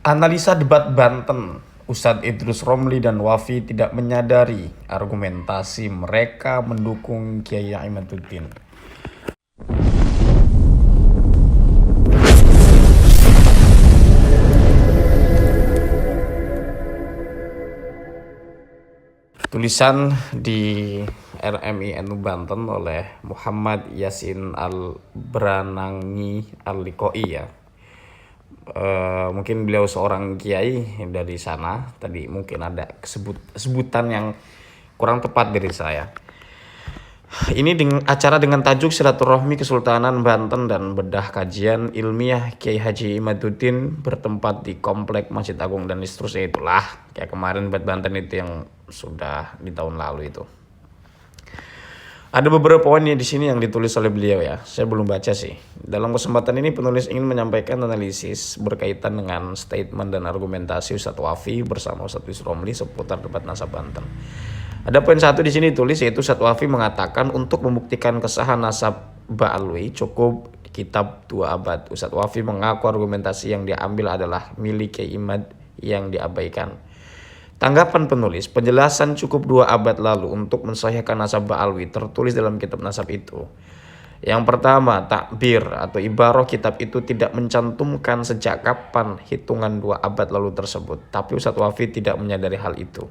Analisa debat Banten, Ustadz Idrus Romli dan Wafi tidak menyadari argumentasi mereka mendukung Kiai Imaduddin. Tulisan di RMINU Banten oleh Muhammad Yasin Al-Branangi Al-Liqoi ya. Mungkin beliau seorang kiai dari sana. Tadi mungkin ada sebutan yang kurang tepat dari saya. Ini acara dengan tajuk Silaturahmi Kesultanan Banten dan bedah kajian ilmiah Kiai Haji Imaduddin bertempat di Komplek Masjid Agung dan seterusnya itulah. Kayak kemarin buat Banten itu yang sudah di tahun lalu itu. Ada beberapa poin di sini yang ditulis oleh beliau ya. Saya belum baca sih. Dalam kesempatan ini penulis ingin menyampaikan analisis berkaitan dengan statement dan argumentasi Ustadz Wafi bersama Ustadz Idrus Romli seputar debat nasab Banten. Ada poin satu di sini tulis yaitu Ustadz Wafi mengatakan untuk membuktikan kesahan nasab Ba'alwi cukup kitab 2 abad. Ustadz Wafi mengaku argumentasi yang diambil adalah milik Kiai Imad yang diabaikan. Tanggapan penulis, penjelasan cukup 2 abad lalu untuk mensahihkan nasab Ba'alwi tertulis dalam kitab nasab itu. Yang pertama, takbir atau ibarah kitab itu tidak mencantumkan sejak kapan hitungan 2 abad lalu tersebut. Tapi Ustadz Wafi tidak menyadari hal itu.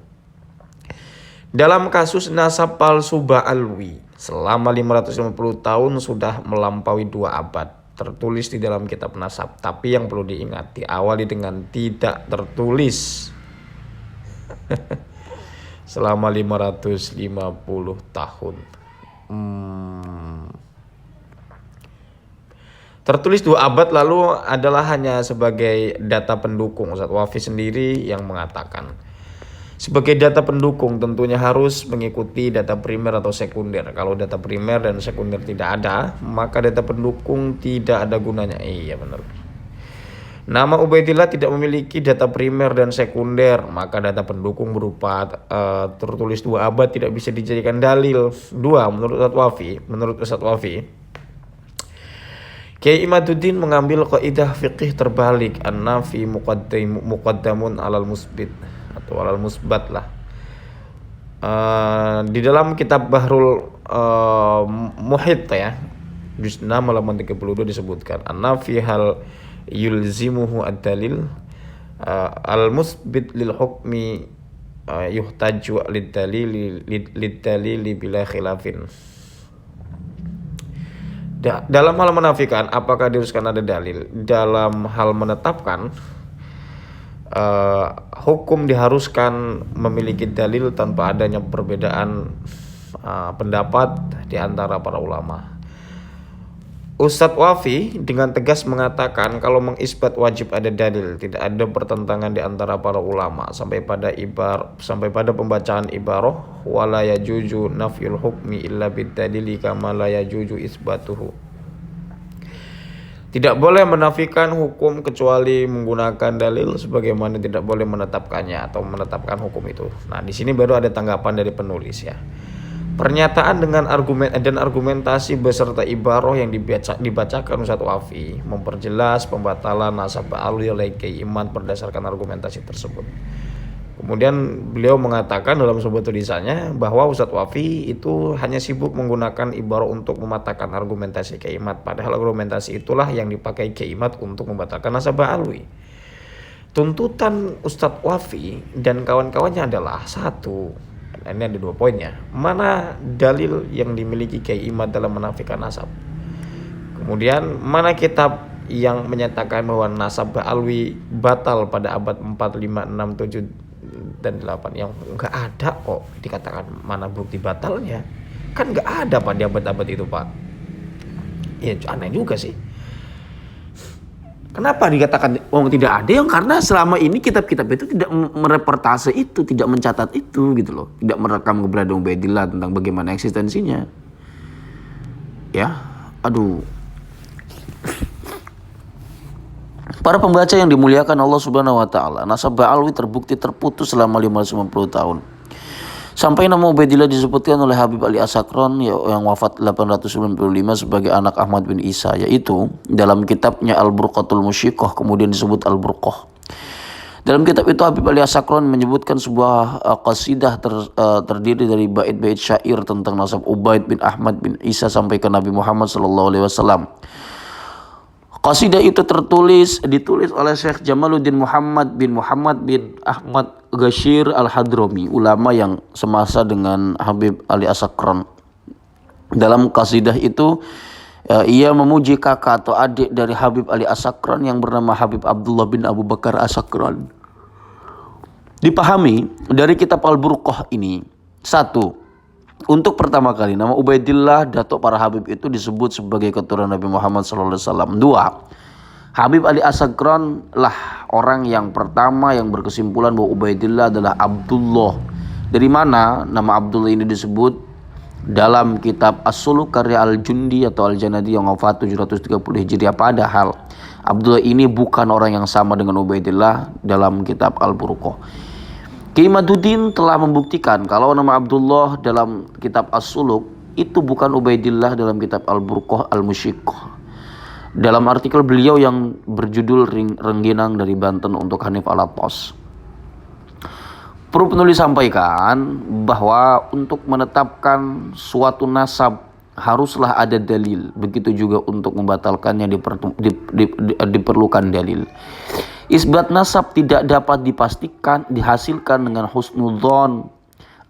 Dalam kasus nasab palsu Ba'alwi, selama 550 tahun sudah melampaui 2 abad. Tertulis di dalam kitab nasab. Tapi yang perlu diingat, diawali dengan tidak tertulis. Selama 550 tahun. Tertulis 2 abad lalu adalah hanya sebagai data pendukung. Ustadz Wafi sendiri yang mengatakan sebagai data pendukung tentunya harus mengikuti data primer atau sekunder. Kalau data primer dan sekunder tidak ada, maka data pendukung tidak ada gunanya. Iya benar. Nama Ubaidillah tidak memiliki data primer dan sekunder, maka data pendukung berupa tertulis 2 abad tidak bisa dijadikan dalil. 2. Menurut Ustadz Wafi, Kiai Imaduddin mengambil kaidah fikih terbalik, an-nafi muqaddamun alal musbit atau alal musbat lah. Di dalam kitab Bahrul Muhit ya, juz 6 halaman 32 disebutkan an-nafi hal yulzimuhu ad-dalil al-musbit lil hukmi yuhtaju lid-dalili bila khilafin. Dalam hal menafikan apakah diharuskan ada dalil, dalam hal menetapkan hukum diharuskan memiliki dalil tanpa adanya perbedaan pendapat di antara para ulama. Ustadz Wafi dengan tegas mengatakan kalau mengisbat wajib ada dalil, tidak ada pertentangan di antara para ulama sampai pada pembacaan ibarah wala yajuju nafyul hukmi illa bid-dalili kama la yajuju isbatuhu. Tidak boleh menafikan hukum kecuali menggunakan dalil sebagaimana tidak boleh menetapkannya atau menetapkan hukum itu. Nah, di sini baru ada tanggapan dari penulis ya. Pernyataan dengan argumen dan argumentasi beserta ibarah yang dibacakan Ustadz Wafi memperjelas pembatalan nasab Ba'alwi oleh Kiai Imad berdasarkan argumentasi tersebut. Kemudian beliau mengatakan dalam sebuah tulisannya bahwa Ustadz Wafi itu hanya sibuk menggunakan ibarah untuk mematahkan argumentasi Kiai Imad, padahal argumentasi itulah yang dipakai Kiai Imad untuk membatalkan nasab Ba'alwi. Tuntutan Ustadz Wafi dan kawan-kawannya adalah satu. Ini ada 2 poinnya. Mana dalil yang dimiliki Kiai Imad dalam menafikan nasab? Kemudian mana kitab yang menyatakan bahwa nasab Ba'alwi batal pada abad 4, 5, 6, 7 dan 8? Yang enggak ada kok dikatakan mana bukti batalnya. Kan enggak ada Pak di abad-abad itu Pak. Ya aneh juga sih. Kenapa dikatakan tidak ada? Yang karena selama ini kitab-kitab itu tidak mereportase itu, tidak mencatat itu gitu loh. Tidak merekam keberadaan Ubaidillah tentang bagaimana eksistensinya. Ya, aduh. Para pembaca yang dimuliakan Allah Subhanahu wa taala, nasab Ba'alwi terbukti terputus selama 550 tahun. Sampai nama Ubaidillah disebutkan oleh Habib Ali As-Sakran yang wafat 895 sebagai anak Ahmad bin Isa, yaitu dalam kitabnya Al-Burqatul Musyiqah, kemudian disebut Al-Burqah. Dalam kitab itu Habib Ali As-Sakran menyebutkan sebuah qasidah terdiri dari bait-bait syair tentang nasab Ubaid bin Ahmad bin Isa sampai ke Nabi Muhammad SAW. Qasidah itu ditulis oleh Syekh Jamaluddin Muhammad bin Ahmad Ghashir Al-Hadrami, ulama yang semasa dengan Habib Ali As-Sakran. Dalam qasidah itu ia memuji kakak atau adik dari Habib Ali As-Sakran yang bernama Habib Abdullah bin Abu Bakar As-Sakran. Dipahami dari kitab Al-Burqah ini, satu, untuk pertama kali nama Ubaidillah Datuk para Habib itu disebut sebagai keturunan Nabi Muhammad SAW. Dua, Habib Ali As-Sakran lah orang yang pertama yang berkesimpulan bahwa Ubaidillah adalah Abdullah. Dari mana nama Abdullah ini disebut? Dalam kitab As-Suluk karya Al-Jundi atau Al-Janadi yang wafat 730 Hijriah. Padahal Abdullah ini bukan orang yang sama dengan Ubaidillah dalam kitab Al-Burqah. Kiai Maduddin telah membuktikan kalau nama Abdullah dalam kitab As-Suluk itu bukan Ubaidillah dalam kitab Al-Burqah Al-Musyiqqah. Dalam artikel beliau yang berjudul Rengginang dari Banten untuk Hanif Alatos, perlu penulis sampaikan bahwa untuk menetapkan suatu nasab haruslah ada dalil. Begitu juga untuk membatalkannya diperlukan dalil. Isbat nasab tidak dapat dihasilkan dengan husnudzon.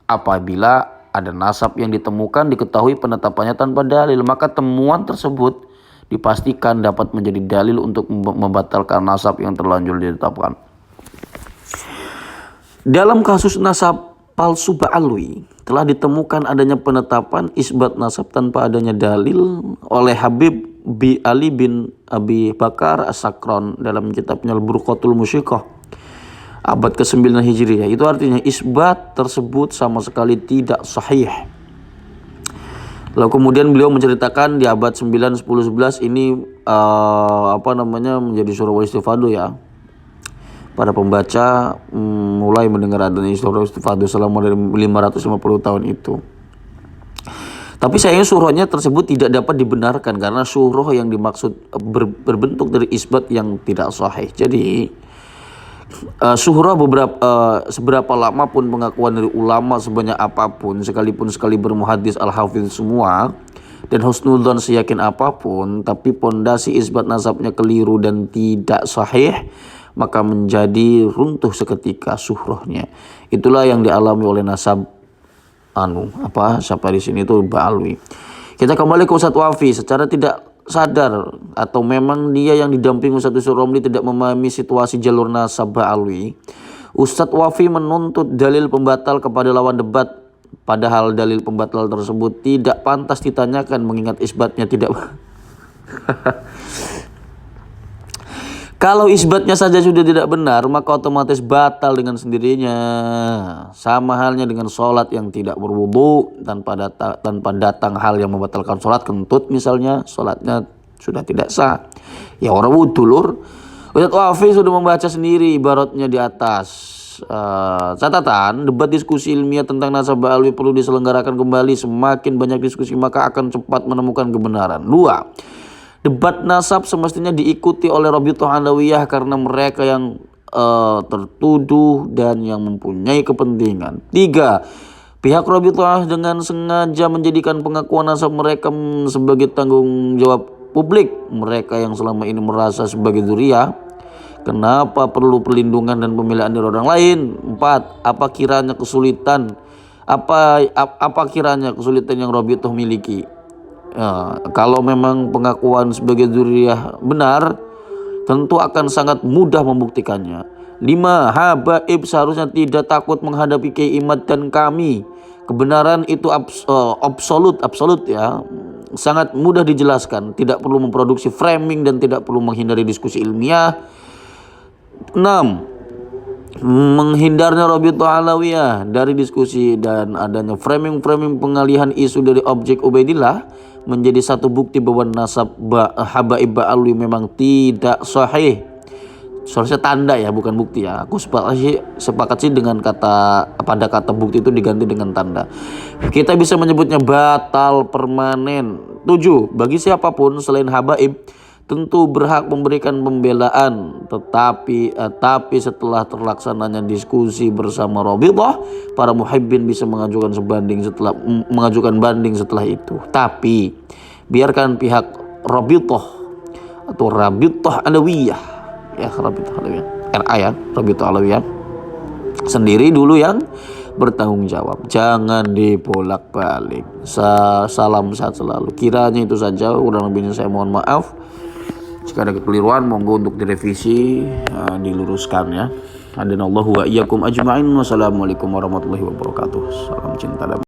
Apabila ada nasab yang ditemukan diketahui penetapannya tanpa dalil, maka temuan tersebut dipastikan dapat menjadi dalil untuk membatalkan nasab yang terlanjur ditetapkan. Dalam kasus nasab palsu Ba'alwi telah ditemukan adanya penetapan isbat nasab tanpa adanya dalil oleh Habib Ali bin Abi Bakar As-Sakran dalam kitabnya Al-Burqatul Musyiqqah abad ke-9 Hijriah. Itu artinya isbat tersebut sama sekali tidak sahih. Lalu kemudian beliau menceritakan di abad 9, 10, 11 ini menjadi surah istifadah ya. Para pembaca mulai mendengar adanya surah istifadah selama 550 tahun itu. Tapi sayangnya surahnya tersebut tidak dapat dibenarkan karena surah yang dimaksud berbentuk dari isbat yang tidak sahih. Jadi surah seberapa lama pun pengakuan dari ulama sebanyak apapun, sekali bermuhadis al-hafidz semua dan husnudzon seyakin apapun, tapi pondasi isbat nasabnya keliru dan tidak sahih, maka menjadi runtuh seketika surahnya. Itulah yang dialami oleh nasab siapa di sini itu Ba'alwi. Kita kembali ke Ustadz Wafi. Secara tidak sadar atau memang dia yang didampingi Ustadz Yusuf Romli tidak memahami situasi jalur nasab Ba'alwi, Ustadz Wafi menuntut dalil pembatal kepada lawan debat, padahal dalil pembatal tersebut tidak pantas ditanyakan mengingat isbatnya tidak Kalau isbatnya saja sudah tidak benar, maka otomatis batal dengan sendirinya. Sama halnya dengan sholat yang tidak berwudu tanpa datang hal yang membatalkan sholat, kentut misalnya, sholatnya sudah tidak sah. Ya orang wudu lur. Ustadz Wafi sudah membaca sendiri ibaratnya di atas. Catatan, debat diskusi ilmiah tentang nasab Ba'alwi perlu diselenggarakan kembali. Semakin banyak diskusi maka akan cepat menemukan kebenaran. 2. Debat nasab semestinya diikuti oleh Rabithah Alawiyah karena mereka yang tertuduh dan yang mempunyai kepentingan. 3. Pihak Rabithah dengan sengaja menjadikan pengakuan nasab mereka sebagai tanggung jawab publik. Mereka yang selama ini merasa sebagai dzurriyyah, kenapa perlu perlindungan dan pembelaan dari orang lain? 4. Apa kiranya kesulitan yang Rabithah miliki? Kalau memang pengakuan sebagai dzurriyyah benar, tentu akan sangat mudah membuktikannya. 5. Habaib seharusnya tidak takut menghadapi Kiai Imad dan kami. Kebenaran itu absolut ya, sangat mudah dijelaskan, tidak perlu memproduksi framing dan tidak perlu menghindari diskusi ilmiah. 6. Menghindarnya Rabithah Alawiyah dari diskusi dan adanya framing pengalihan isu dari objek Ubaidillah menjadi satu bukti bahwa nasab Habaib Ba'alwi memang tidak sahih. Seharusnya tanda ya, bukan bukti ya. Aku sepakat sih dengan pada kata bukti itu diganti dengan tanda. Kita bisa menyebutnya batal permanen. 7. Bagi siapapun selain Habaib tentu berhak memberikan pembelaan, tapi setelah terlaksananya diskusi bersama Rabithah, para muhibbin bisa mengajukan banding setelah itu. Tapi biarkan pihak Rabithah atau Rabithah Alawiyah, ya Rabithah Alawiyah, RA ya, Rabithah Alawiyah sendiri dulu yang bertanggung jawab. Jangan dibolak-balik. Salam sehat selalu. Kiranya itu saja, kurang lebihnya saya mohon maaf. Jika ada kekeliruan monggo untuk direvisi, diluruskan ya. Hadanallahu wa iyyakum ajma'in. Wassalamualaikum warahmatullahi wabarakatuh. Salam cinta damai.